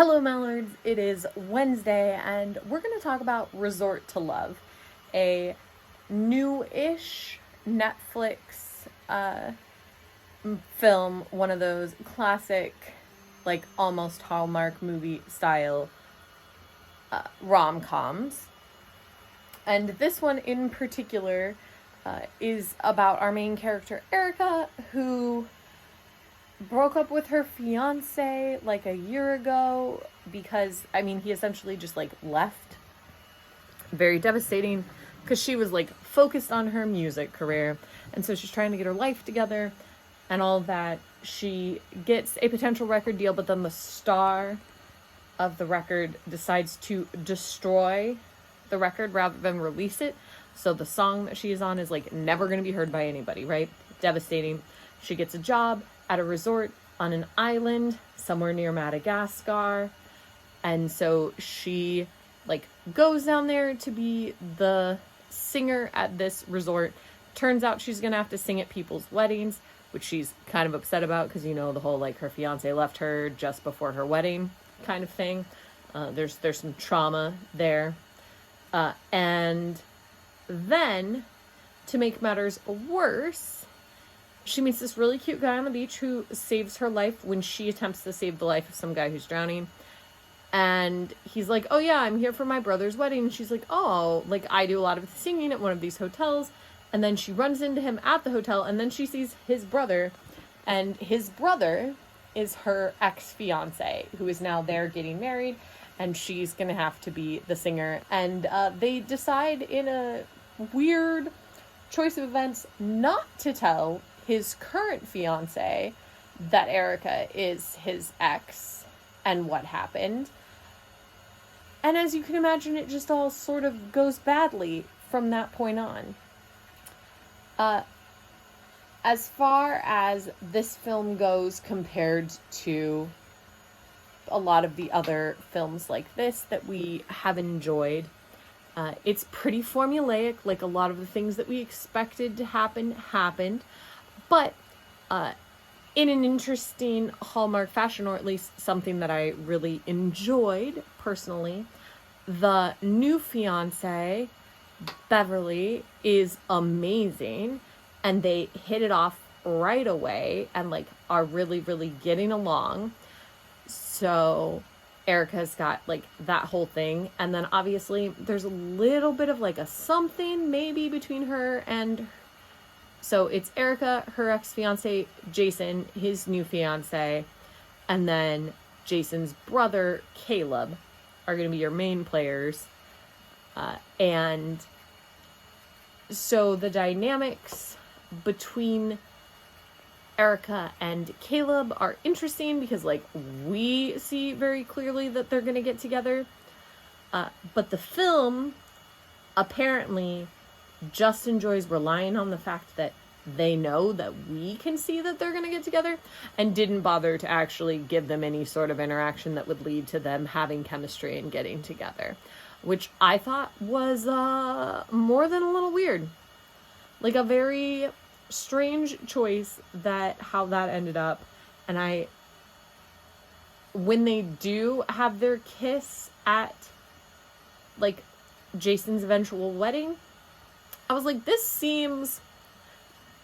Hello, Mallards. It is Wednesday, and we're going to talk about Resort to Love, a new-ish Netflix film, one of those classic, like, almost Hallmark movie style rom-coms. And this one in particular is about our main character, Erica, who broke up with her fiance like a year ago because, he essentially just like left. Very devastating because she was like focused on her music career, and so she's trying to get her life together and all that. She gets a potential record deal, but then the star of the record decides to destroy the record rather than release it. So the song that she is on is like never going to be heard by anybody, right? Devastating. She gets a job at a resort on an island somewhere near Madagascar. And so she like goes down there to be the singer at this resort. Turns out she's going to have to sing at people's weddings, which she's kind of upset about because, you know, the whole like her fiance left her just before her wedding kind of thing. There's some trauma there. And then to make matters worse, she meets this really cute guy on the beach who saves her life when she attempts to save the life of some guy who's drowning. And he's like, oh yeah, I'm here for my brother's wedding. And she's like, oh, like I do a lot of singing at one of these hotels. And then she runs into him at the hotel, and then she sees his brother. And his brother is her ex-fiance, who is now there getting married. And she's going to have to be the singer. And they decide in a weird choice of events not to tell his current fiance that Erica is his ex and what happened. And as you can imagine, it just all sort of goes badly from that point on. As far as this film goes compared to a lot of the other films like this that we have enjoyed, it's pretty formulaic. Like a lot of the things that we expected to happen happened. But in an interesting Hallmark fashion, or at least something that I really enjoyed personally, the new fiance, Beverly, is amazing. And they hit it off right away and like are really, really getting along. So Erica's got like that whole thing. And then obviously there's a little bit of like a something maybe between her and... So it's Erica, her ex-fiance, Jason, his new fiance, and then Jason's brother, Caleb, are going to be your main players. And so the dynamics between Erica and Caleb are interesting because, like, we see very clearly that they're going to get together. But the film apparently just enjoys relying on the fact that they know that we can see that they're going to get together and didn't bother to actually give them any sort of interaction that would lead to them having chemistry and getting together, which I thought was more than a little weird. Like a very strange choice how that ended up. And when they do have their kiss at like Jason's eventual wedding, I was like, this seems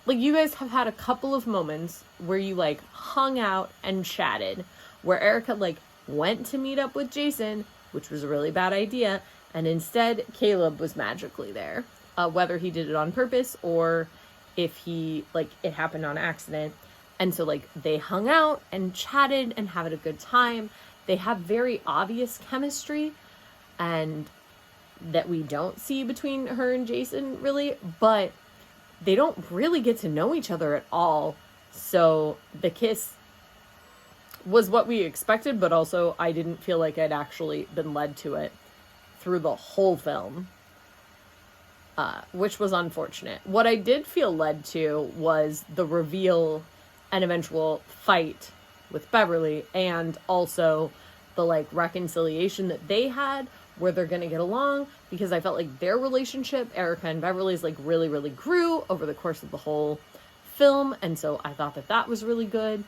like you guys have had a couple of moments where you like hung out and chatted, where Erica like went to meet up with Jason, which was a really bad idea, and instead Caleb was magically there, whether he did it on purpose or if he like it happened on accident. And so like they hung out and chatted and had a good time. They have very obvious chemistry, and that we don't see between her and Jason really, but they don't really get to know each other at all. So the kiss was what we expected, but also I didn't feel like I'd actually been led to it through the whole film, which was unfortunate. What I did feel led to was the reveal and eventual fight with Beverly, and also the like reconciliation that they had where they're going to get along, because I felt like their relationship, Erica and Beverly's, like really, really grew over the course of the whole film. And so I thought that was really good.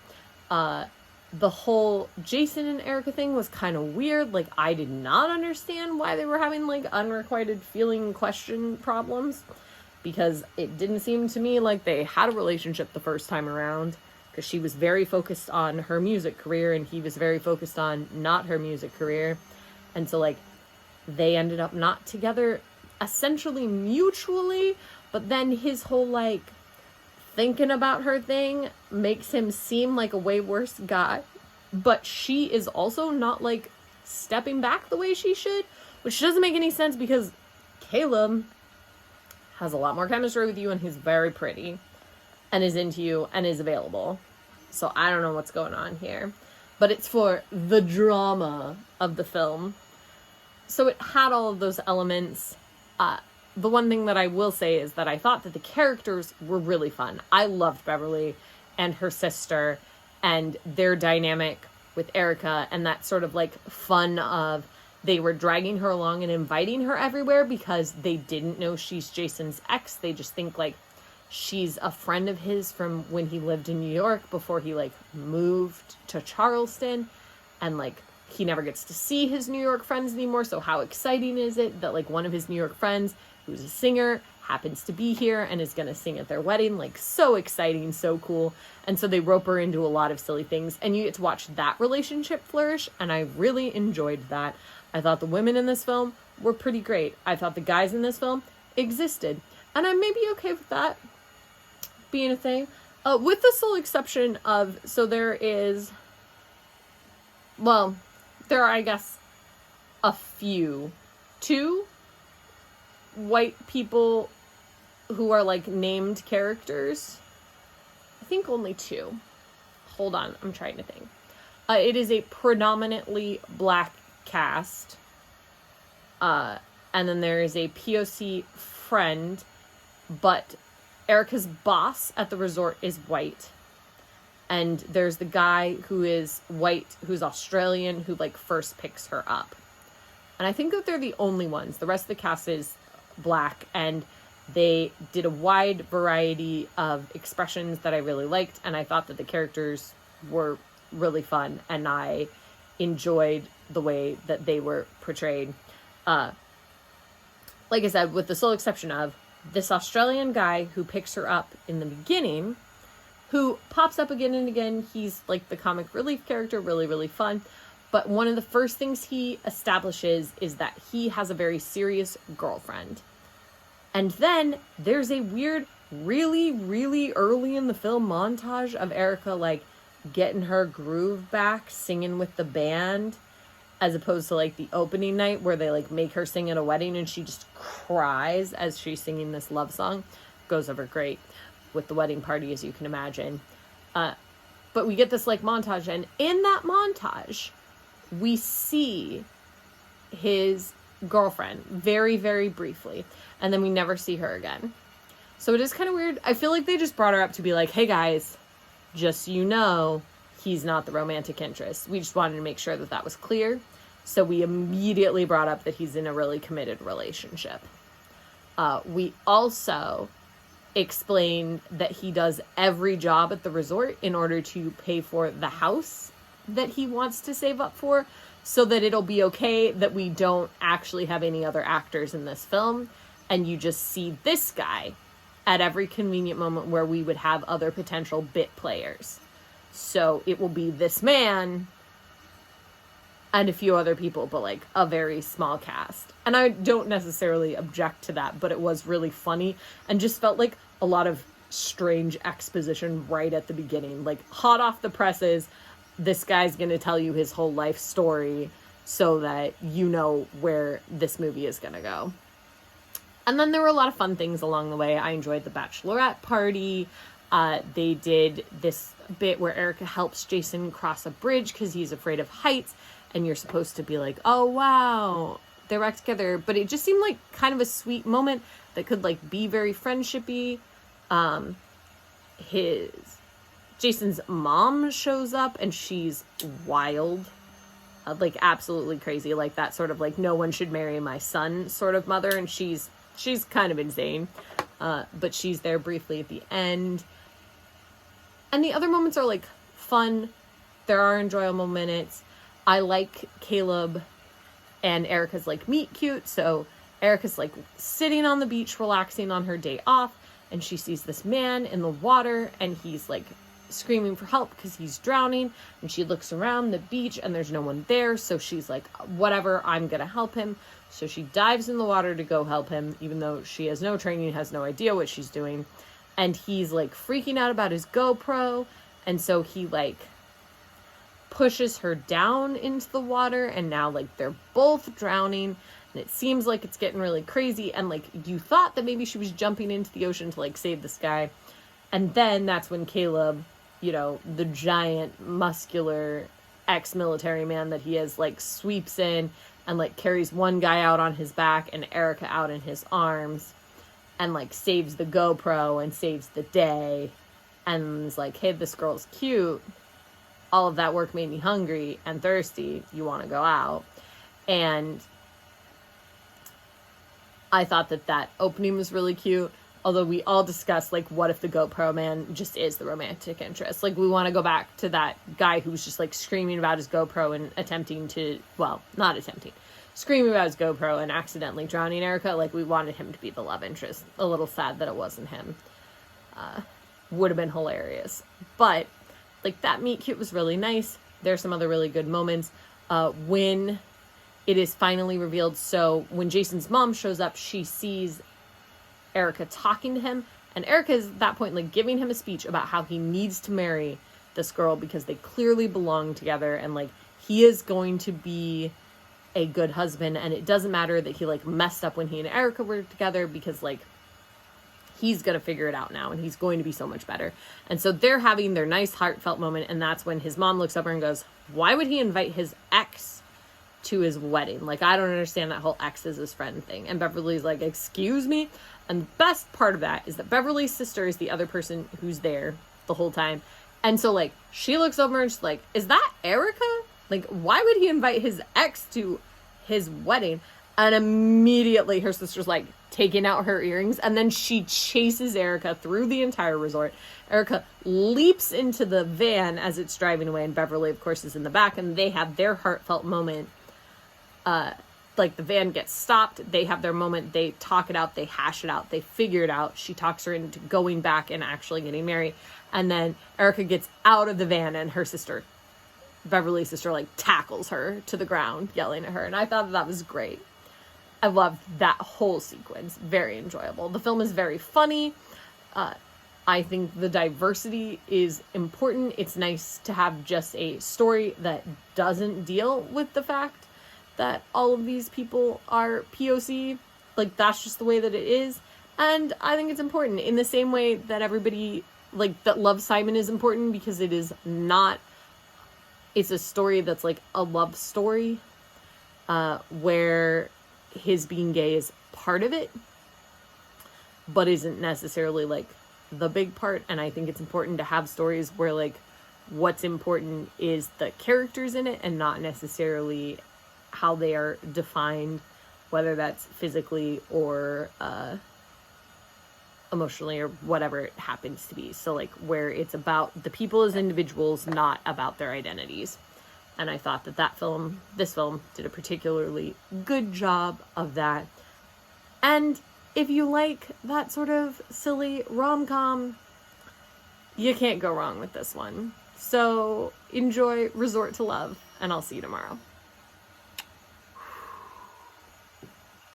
The whole Jason and Erica thing was kind of weird. Like, I did not understand why they were having, like, unrequited feeling question problems, because it didn't seem to me like they had a relationship the first time around, because she was very focused on her music career and he was very focused on not her music career. And so, like, they ended up not together essentially mutually, but then his whole, like, thinking about her thing makes him seem like a way worse guy, but she is also not, like, stepping back the way she should, which doesn't make any sense because Caleb has a lot more chemistry with you and he's very pretty and is into you and is available. So I don't know what's going on here, but it's for the drama of the film. So it had all of those elements. The one thing that I will say is that I thought that the characters were really fun. I loved Beverly and her sister and their dynamic with Erica, and that sort of, like, fun of they were dragging her along and inviting her everywhere because they didn't know she's Jason's ex. They just think, like, she's a friend of his from when he lived in New York before he, like, moved to Charleston, and, like, he never gets to see his New York friends anymore. So how exciting is it that, like, one of his New York friends, who's a singer, happens to be here and is going to sing at their wedding? Like, so exciting, so cool. And so they rope her into a lot of silly things, and you get to watch that relationship flourish, and I really enjoyed that. I thought the women in this film were pretty great. I thought the guys in this film existed, and I may be okay with that being a thing. With the sole exception of, so there is, well, there are, I guess, a few, two white people who are, like, named characters. I think only two. Hold on, I'm trying to think. It is a predominantly black cast. And then there is a POC friend, but Erica's boss at the resort is white. And there's the guy who is white, who's Australian, who, like, first picks her up. And I think that they're the only ones. The rest of the cast is black, and they did a wide variety of expressions that I really liked, and I thought that the characters were really fun, and I enjoyed the way that they were portrayed. Like I said, with the sole exception of this Australian guy who picks her up in the beginning, who pops up again and again. He's, like, the comic relief character, really, really fun. But one of the first things he establishes is that he has a very serious girlfriend. And then there's a weird, really, really early in the film montage of Erica, like, getting her groove back, singing with the band, as opposed to, like, the opening night where they, like, make her sing at a wedding and she just cries as she's singing this love song. Goes over great with the wedding party, as you can imagine. But we get this, like, montage, and in that montage, we see his girlfriend very, very briefly, and then we never see her again. So it is kind of weird. I feel like they just brought her up to be like, hey guys, just so you know, he's not the romantic interest. We just wanted to make sure that that was clear. So we immediately brought up that he's in a really committed relationship. We also explain that he does every job at the resort in order to pay for the house that he wants to save up for, so that it'll be okay that we don't actually have any other actors in this film, and you just see this guy at every convenient moment where we would have other potential bit players. So it will be this man and a few other people, but, like, a very small cast. And I don't necessarily object to that, but it was really funny and just felt like a lot of strange exposition right at the beginning. Like, hot off the presses, this guy's going to tell you his whole life story so that you know where this movie is going to go. And then there were a lot of fun things along the way. I enjoyed the Bachelorette party. They did this bit where Erica helps Jason cross a bridge because he's afraid of heights. And you're supposed to be like, oh, wow, they're back together. But it just seemed like kind of a sweet moment that could, like, be very friendshipy. Jason's mom shows up and she's wild. Like, absolutely crazy. Like, that sort of, like, no one should marry my son sort of mother. And she's kind of insane. But she's there briefly at the end. And the other moments are, like, fun. there are enjoyable minutes. I like Caleb and Erica's like meet cute. So Erica's like sitting on the beach, relaxing on her day off, and she sees this man in the water, and he's like screaming for help because he's drowning. And she looks around the beach and there's no one there. So she's like, whatever, I'm going to help him. So she dives in the water to go help him, even though she has no training, has no idea what she's doing. And he's like freaking out about his GoPro. And so he like pushes her down into the water, and now like they're both drowning, and it seems like it's getting really crazy. And like you thought that maybe she was jumping into the ocean to like save this guy. And then that's when Caleb, you know, the giant muscular ex-military man that he is, like sweeps in and like carries one guy out on his back and Erica out in his arms, and like saves the GoPro and saves the day, and is like, hey, this girl's cute. All of that work made me hungry and thirsty. You want to go out? And I thought that that opening was really cute. Although we all discussed, like, what if the GoPro man just is the romantic interest? Like, we want to go back to that guy who was just, like, screaming about his GoPro and attempting to, well, not attempting, screaming about his GoPro and accidentally drowning Erica. Like, we wanted him to be the love interest. A little sad that it wasn't him. Would have been hilarious. But, like, that meet cute was really nice. There's some other really good moments. When it is finally revealed, so when Jason's mom shows up, she sees Erica talking to him, and Erica is at that point like giving him a speech about how he needs to marry this girl because they clearly belong together, and like he is going to be a good husband, and it doesn't matter that he like messed up when he and Erica were together, because like he's gonna figure it out now and he's going to be so much better. And so they're having their nice heartfelt moment, and that's when his mom looks over and goes, why would he invite his ex to his wedding? Like, I don't understand that whole ex is his friend thing. And Beverly's like, excuse me? And the best part of that is that Beverly's sister is the other person who's there the whole time. And so, like, she looks over and she's like, is that Erica? Like, why would he invite his ex to his wedding? And immediately her sister's, like, taking out her earrings. And then she chases Erica through the entire resort. Erica leaps into the van as it's driving away. And Beverly, of course, is in the back. And they have their heartfelt moment. Like, the van gets stopped, they have their moment, they talk it out, they hash it out, they figure it out. She talks her into going back and actually getting married. And then Erica gets out of the van, and her sister, Beverly's sister, like, tackles her to the ground, yelling at her. And I thought that was great. I loved that whole sequence. Very enjoyable. The film is very funny. I think the diversity is important. It's nice to have just a story that doesn't deal with the fact that all of these people are POC. Like, that's just the way that it is. And I think it's important in the same way that everybody, like, that loves Simon is important, because it is not, it's a story that's like a love story, where his being gay is part of it, but isn't necessarily like the big part. And I think it's important to have stories where like what's important is the characters in it and not necessarily how they are defined, whether that's physically or emotionally or whatever it happens to be. So like where it's about the people as individuals, not about their identities. And I thought that this film did a particularly good job of that. And if you like that sort of silly rom-com, you can't go wrong with this one. So enjoy Resort to Love, and I'll see you tomorrow.